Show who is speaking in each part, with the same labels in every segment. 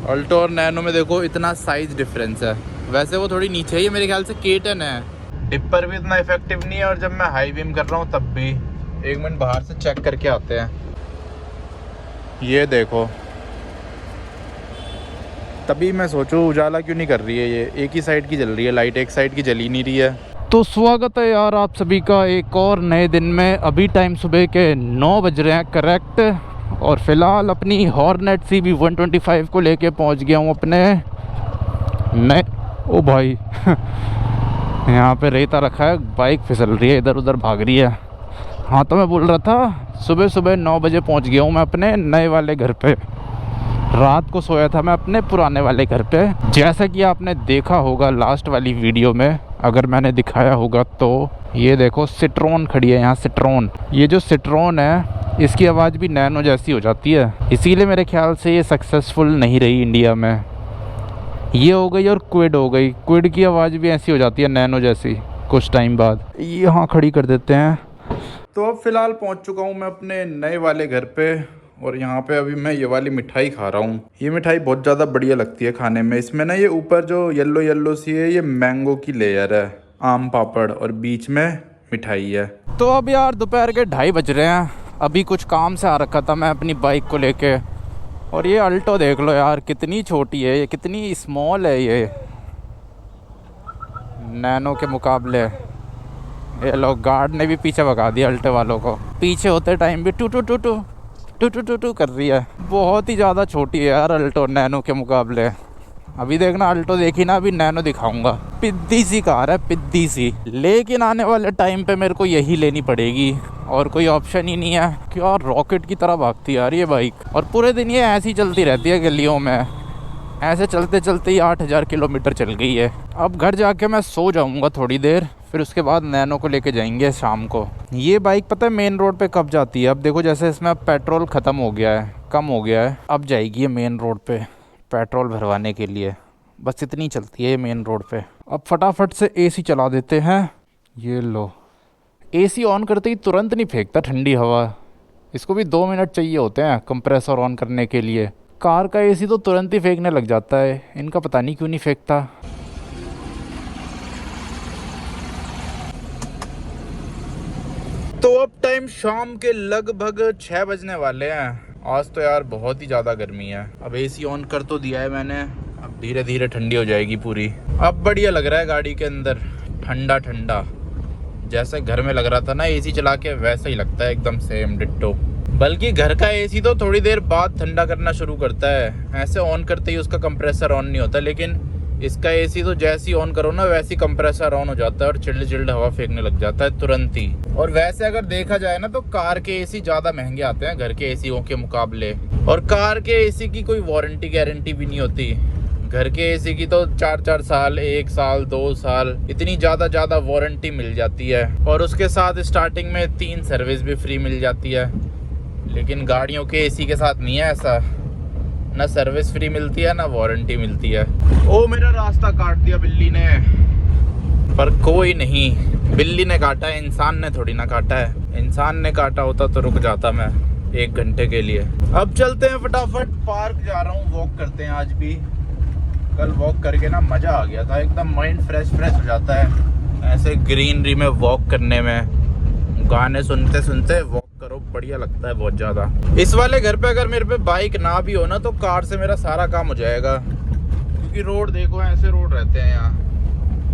Speaker 1: Alto और nano में देखो इतना साइज डिफरेंस है। वैसे वो थोड़ी नीचे ही है मेरे ख्याल से, K10 है। डिपर भी इतना इफेक्टिव नहीं है, और जब मैं हाई बीम कर रहा हूँ तब भी। एक मिनट बाहर से चेक करके आते हैं। ये देखो, तभी मैं सोचूं उजाला क्यों नहीं कर रही है ये, एक ही साइड की जल रही है लाइट, एक साइड की जल ही नहीं रही है। तो स्वागत है यार आप सभी का एक और नए दिन में। अभी टाइम सुबह के 9 बज रहे हैं करेक्ट, और फिलहाल अपनी हॉर्नेट CB 125 को लेके पहुंच गया हूं अपने नए। ओ भाई यहाँ पे रेता रखा है, बाइक फिसल रही है, इधर उधर भाग रही है। हाँ तो मैं बोल रहा था सुबह सुबह 9 बजे पहुंच गया हूँ मैं अपने नए वाले घर पे। रात को सोया था मैं अपने पुराने वाले घर पे। जैसा कि आपने देखा होगा लास्ट वाली वीडियो में, अगर मैंने दिखाया होगा तो। ये देखो सिट्रोन खड़ी है यहाँ, सिट्रोन। ये जो सिट्रोन है इसकी आवाज़ भी नैनो जैसी हो जाती है, इसीलिए मेरे ख्याल से ये सक्सेसफुल नहीं रही इंडिया में। ये हो गई और क्विड हो गई, क्विड की आवाज़ भी ऐसी हो जाती है नैनो जैसी कुछ टाइम बाद। यहाँ खड़ी कर देते हैं। तो अब फ़िलहाल पहुँच चुका हूँ मैं अपने नए वाले घर पे, और यहाँ पे अभी मैं ये वाली मिठाई खा रहा हूँ। ये मिठाई बहुत ज़्यादा बढ़िया लगती है खाने में। इसमें ना ये ऊपर जो येलो येलो सी है, ये मैंगो की लेयर है, आम पापड़, और बीच में मिठाई है। तो अब यार दोपहर के 2:30 बज रहे हैं। अभी कुछ काम से आ रखा था मैं अपनी बाइक को लेके, और ये अल्टो देख लो यार कितनी छोटी है, ये कितनी स्मॉल है ये नैनो के मुकाबले। ये लोग गार्ड ने भी पीछे भगा दिया अल्टो वालों को। पीछे होते टाइम भी टू टू टू टू टू टू टू टू कर रही है। बहुत ही ज़्यादा छोटी है यार अल्टो नैनो के मुकाबले। अभी देखना अल्टो देखी ना, अभी नैनो दिखाऊंगा। पिद्दी सी कार है, पिद्दी सी। लेकिन आने वाले टाइम पे मेरे को यही लेनी पड़ेगी, और कोई ऑप्शन ही नहीं है। क्या रॉकेट की तरह भागती है यार ये बाइक, और पूरे दिन ये ऐसी चलती रहती है गलियों में। ऐसे चलते चलते ही 8000 किलोमीटर चल गई है। अब घर जाके मैं सो जाऊंगा थोड़ी देर, फिर उसके बाद नैनो को लेके जाएंगे शाम को। ये बाइक पता है मेन रोड पे कब जाती है? अब देखो जैसे इसमें अब पेट्रोल ख़त्म हो गया है, कम हो गया है, अब जाएगी ये मेन रोड पे पेट्रोल भरवाने के लिए। बस इतनी चलती है ये मेन रोड पे। अब फटाफट से AC चला देते हैं। ये लो, AC ऑन करते ही तुरंत नहीं फेंकता ठंडी हवा, इसको भी 2 मिनट चाहिए होते हैं कंप्रेसर ऑन करने के लिए। कार का AC तो तुरंत ही फेंकने लग जाता है, इनका पता नहीं क्यों नहीं फेंकता। तो अब टाइम शाम के लगभग 6 बजने वाले हैं। आज तो यार बहुत ही ज़्यादा गर्मी है। अब AC ऑन कर तो दिया है मैंने, अब धीरे धीरे ठंडी हो जाएगी पूरी। अब बढ़िया लग रहा है गाड़ी के अंदर, ठंडा ठंडा, जैसे घर में लग रहा था ना AC चला के, वैसा ही लगता है एकदम सेम डिट्टो। बल्कि घर का AC तो थोड़ी देर बाद ठंडा करना शुरू करता है, ऐसे ऑन करते ही उसका कंप्रेसर ऑन नहीं होता। लेकिन इसका AC तो जैसे ही ऑन करो ना वैसे ही कंप्रेसर ऑन हो जाता है, और चिल्ड चिल्ड हवा फेंकने लग जाता है तुरंत ही। और वैसे अगर देखा जाए ना तो कार के AC ज़्यादा महंगे आते हैं घर के ACओं के मुकाबले, और कार के AC की कोई वारंटी गारंटी भी नहीं होती। घर के AC की तो 4-4 साल, 1 साल, 2 साल, इतनी ज़्यादा वारंटी मिल जाती है, और उसके साथ स्टार्टिंग में 3 सर्विस भी फ्री मिल जाती है। लेकिन गाड़ियों के AC के साथ नहीं है ऐसा, ना सर्विस फ्री मिलती है ना वारंटी मिलती है। ओ मेरा रास्ता काट दिया बिल्ली ने, पर कोई नहीं, बिल्ली ने काटा है, इंसान ने थोड़ी ना काटा है। इंसान ने काटा होता तो रुक जाता मैं 1 घंटे के लिए। अब चलते हैं फटाफट, पार्क जा रहा हूँ, वॉक करते हैं आज भी। कल वॉक करके ना मज़ा आ गया था, एकदम माइंड फ्रेश हो जाता है ऐसे ग्रीनरी में वॉक करने में। गाने सुनते सुनते वॉक करो, बढ़िया लगता है बहुत ज़्यादा। इस वाले घर पे अगर मेरे पे बाइक ना भी हो ना तो कार से मेरा सारा काम हो जाएगा, क्योंकि रोड देखो ऐसे रोड रहते हैं यहाँ,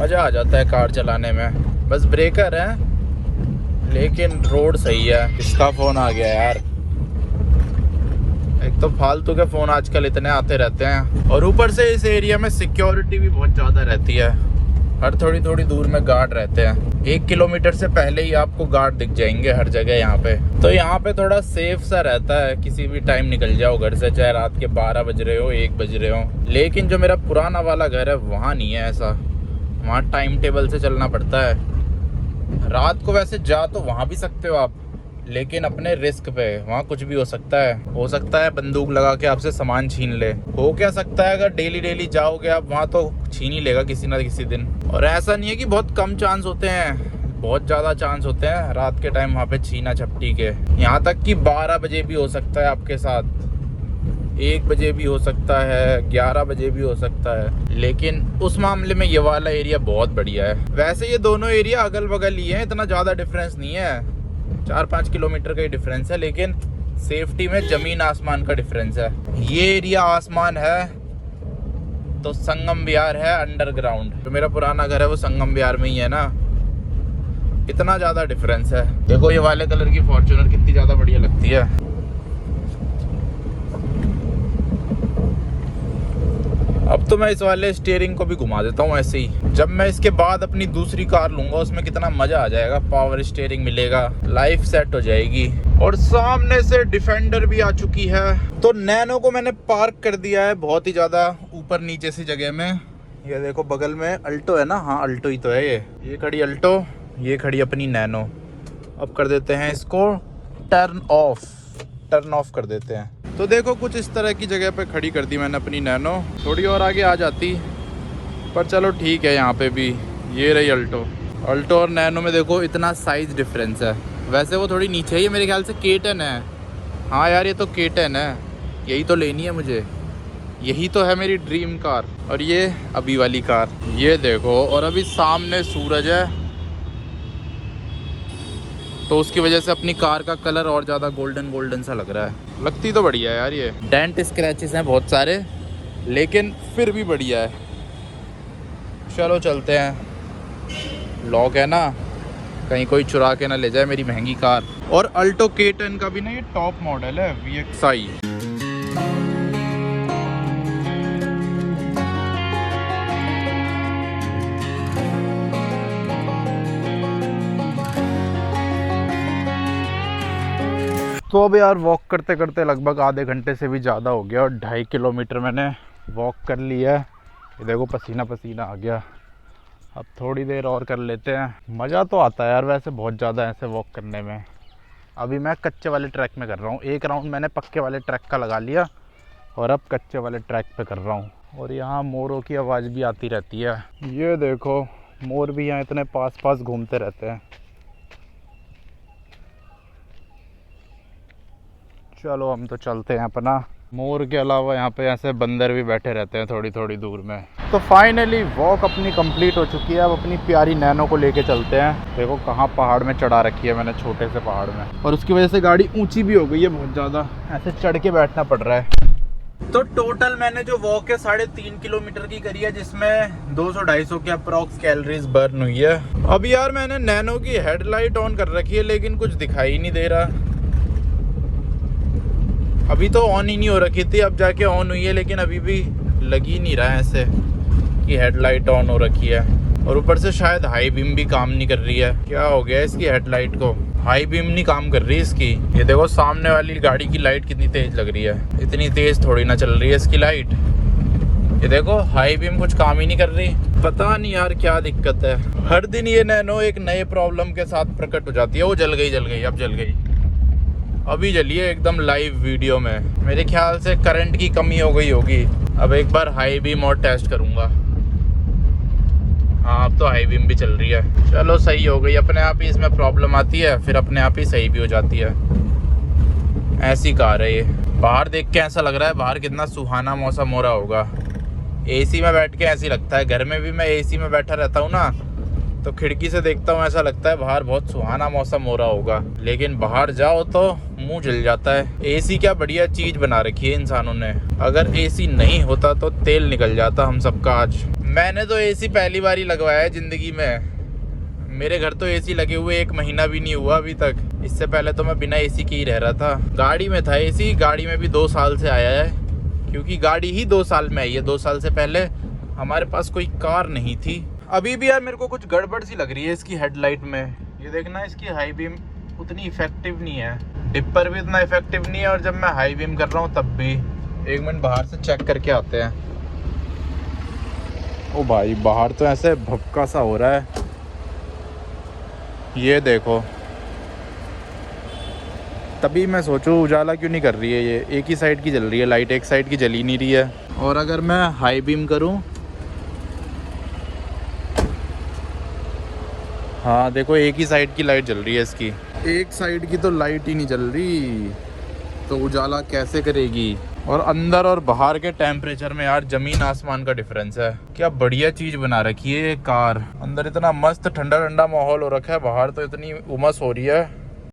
Speaker 1: मज़ा आ जाता है कार चलाने में। बस ब्रेकर है लेकिन रोड सही है। इसका फ़ोन आ गया यार, एक तो फालतू के फ़ोन आजकल इतने आते रहते हैं, और ऊपर से इस एरिया में सिक्योरिटी भी बहुत ज़्यादा रहती है। हर थोड़ी दूर में गार्ड रहते हैं, 1 किलोमीटर से पहले ही आपको गार्ड दिख जाएंगे हर जगह यहाँ पे। तो यहाँ पे थोड़ा सेफ सा रहता है, किसी भी टाइम निकल जाओ घर से, चाहे रात के 12 बज रहे हो, 1 बज रहे हो। लेकिन जो मेरा पुराना वाला घर है वहाँ नहीं है ऐसा, वहाँ टाइम टेबल से चलना पड़ता है। रात को वैसे जा तो वहाँ भी सकते हो आप, लेकिन अपने रिस्क पे, वहाँ कुछ भी हो सकता है बंदूक लगा के आपसे सामान छीन ले। हो क्या सकता है अगर डेली जाओगे आप वहाँ, तो छीन ही लेगा किसी ना किसी दिन। और ऐसा नहीं है कि बहुत कम चांस होते हैं, बहुत ज़्यादा चांस होते हैं रात के टाइम वहाँ पे छीना झपटी के। यहाँ तक कि 12 बजे भी हो सकता है आपके साथ। 1 बजे भी हो सकता है, 11 बजे भी हो सकता है, लेकिन उस मामले में ये वाला एरिया बहुत बढ़िया है। वैसे ये दोनों एरिया अगल बगल ही है, इतना ज़्यादा डिफरेंस नहीं है, 4-5 किलोमीटर का ही डिफरेंस है, लेकिन सेफ्टी में ज़मीन आसमान का डिफरेंस है। ये एरिया आसमान है तो संगम विहार है अंडरग्राउंड। जो मेरा पुराना घर है वो संगम विहार में ही है ना, इतना ज़्यादा डिफरेंस है। देखो ये वाले कलर की फॉर्च्यूनर कितनी ज़्यादा बढ़िया लगती है। अब तो मैं इस वाले स्टीयरिंग को भी घुमा देता हूँ ऐसे ही। जब मैं इसके बाद अपनी दूसरी कार लूंगा उसमें कितना मजा आ जाएगा, पावर स्टीयरिंग मिलेगा, लाइफ सेट हो जाएगी। और सामने से डिफेंडर भी आ चुकी है। तो नैनो को मैंने पार्क कर दिया है बहुत ही ज्यादा ऊपर नीचे सी जगह में। ये देखो बगल में अल्टो है ना, हाँ अल्टो ही तो है ये खड़ी अल्टो, ये खड़ी अपनी नैनो। अब कर देते हैं इसको टर्न ऑफ कर देते हैं। तो देखो कुछ इस तरह की जगह पे खड़ी कर दी मैंने अपनी नैनो। थोड़ी और आगे आ जाती पर चलो ठीक है। यहाँ पे भी ये रही अल्टो और नैनो में देखो इतना साइज डिफरेंस है। वैसे वो थोड़ी नीचे है, मेरे ख्याल से K10 है। हाँ यार ये तो K10 है, यही तो लेनी है मुझे, यही तो है मेरी ड्रीम कार। और ये अभी वाली कार ये देखो, और अभी सामने सूरज है तो उसकी वजह से अपनी कार का कलर और ज़्यादा गोल्डन सा लग रहा है। लगती तो बढ़िया है यार। ये डेंट स्क्रैचेस हैं बहुत सारे, लेकिन फिर भी बढ़िया है। चलो चलते हैं, लॉक है ना, कहीं कोई चुरा के ना ले जाए मेरी महंगी कार। और अल्टो K10 का भी ना ये टॉप मॉडल है VXI। तो अब यार वॉक करते करते लगभग आधे घंटे से भी ज़्यादा हो गया और 2.5 किलोमीटर मैंने वॉक कर लिया है। ये देखो पसीना आ गया। अब थोड़ी देर और कर लेते हैं। मज़ा तो आता है यार वैसे बहुत ज़्यादा ऐसे वॉक करने में। अभी मैं कच्चे वाले ट्रैक में कर रहा हूँ, एक राउंड मैंने पक्के वाले ट्रैक का लगा लिया और अब कच्चे वाले ट्रैक पे कर रहा हूँ। और यहाँ मोरों की आवाज़ भी आती रहती है। ये देखो मोर भी यहाँ इतने पास घूमते रहते हैं। चलो हम तो चलते हैं अपना। मोर के अलावा यहाँ पे ऐसे बंदर भी बैठे रहते हैं थोड़ी दूर में। तो फाइनली वॉक अपनी कंप्लीट हो चुकी है। अब अपनी प्यारी नैनो को लेके चलते हैं। देखो कहाँ पहाड़ में चढ़ा रखी है मैंने, छोटे से पहाड़ में, और उसकी वजह से गाड़ी ऊंची भी हो गई है बहुत ज़्यादा, ऐसे चढ़ के बैठना पड़ रहा है। तो टोटल मैंने जो वॉक है 3.5 किलोमीटर की करी है, जिसमें 200-250 के अप्रॉक्स कैलोरीज बर्न हुई है। अब यार मैंने नैनो की हेडलाइट ऑन कर रखी है लेकिन कुछ दिखाई नहीं दे रहा। अभी तो ऑन ही नहीं हो रखी थी, अब जाके ऑन हुई है, लेकिन अभी भी लगी नहीं रहा है ऐसे कि हेडलाइट ऑन हो रखी है। और ऊपर से शायद हाई बीम भी काम नहीं कर रही है। क्या हो गया इसकी हेडलाइट को, हाई बीम नहीं काम कर रही इसकी। ये देखो सामने वाली गाड़ी की लाइट कितनी तेज लग रही है, इतनी तेज थोड़ी ना चल रही है इसकी लाइट। ये देखो हाई बीम कुछ काम ही नहीं कर रही। पता नहीं यार क्या दिक्कत है। हर दिन ये नैनो एक नए प्रॉब्लम के साथ प्रकट हो जाती है। वो जल गई, अब जल गई, अभी जलिए एकदम लाइव वीडियो में। मेरे ख्याल से करंट की कमी हो गई होगी। अब एक बार हाई बीम और टेस्ट करूंगा। हाँ अब तो हाई बीम भी चल रही है। चलो सही हो गई, अपने आप ही इसमें प्रॉब्लम आती है फिर अपने आप ही सही भी हो जाती है। ऐसी कार है ये। बाहर देख के ऐसा लग रहा है बाहर कितना सुहाना मौसम हो रहा होगा। एसी में बैठ के ऐसी लगता है, घर में भी मैं एसी में बैठा रहता हूँ ना, तो खिड़की से देखता हूँ ऐसा लगता है बाहर बहुत सुहाना मौसम हो रहा होगा, लेकिन बाहर जाओ तो मुंह जल जाता है। एसी क्या बढ़िया चीज बना रखी है इंसानों ने। अगर एसी नहीं होता तो तेल निकल जाता हम सबका आज। मैंने तो एसी पहली बार ही लगवाया है जिंदगी में। मेरे घर तो एसी लगे हुए 1 महीना भी नहीं हुआ अभी तक। इससे पहले तो मैं बिना एसी के ही रह रहा था। गाड़ी में था एसी, गाड़ी में भी 2 साल से आया है, क्योंकि गाड़ी ही 2 साल में आई है। 2 साल से पहले हमारे पास कोई कार नहीं थी। अभी भी यार मेरे को कुछ गड़बड़ सी लग रही है इसकी हेडलाइट में। ये देखना इसकी हाई बीम उतनी इफेक्टिव नहीं है, डिपर भी उतना इफेक्टिव नहीं है, और जब मैं हाई बीम कर रहा हूँ तब भी। 1 मिनट बाहर से चेक करके आते हैं। ओ भाई बाहर तो ऐसे भपका सा हो रहा है। ये देखो, तभी मैं सोचूं उजाला क्यों नहीं कर रही है ये। एक ही साइड की जल रही है लाइट, एक साइड की जल ही नहीं रही है। और अगर मैं हाई बीम करूँ, हाँ देखो एक ही साइड की लाइट जल रही है इसकी, एक साइड की तो लाइट ही नहीं जल रही, तो उजाला कैसे करेगी। और अंदर और बाहर के टेम्परेचर में यार जमीन आसमान का डिफरेंस है। क्या बढ़िया चीज बना रखी है ये कार। अंदर इतना मस्त ठंडा ठंडा माहौल हो रखा है, बाहर तो इतनी उमस हो रही है।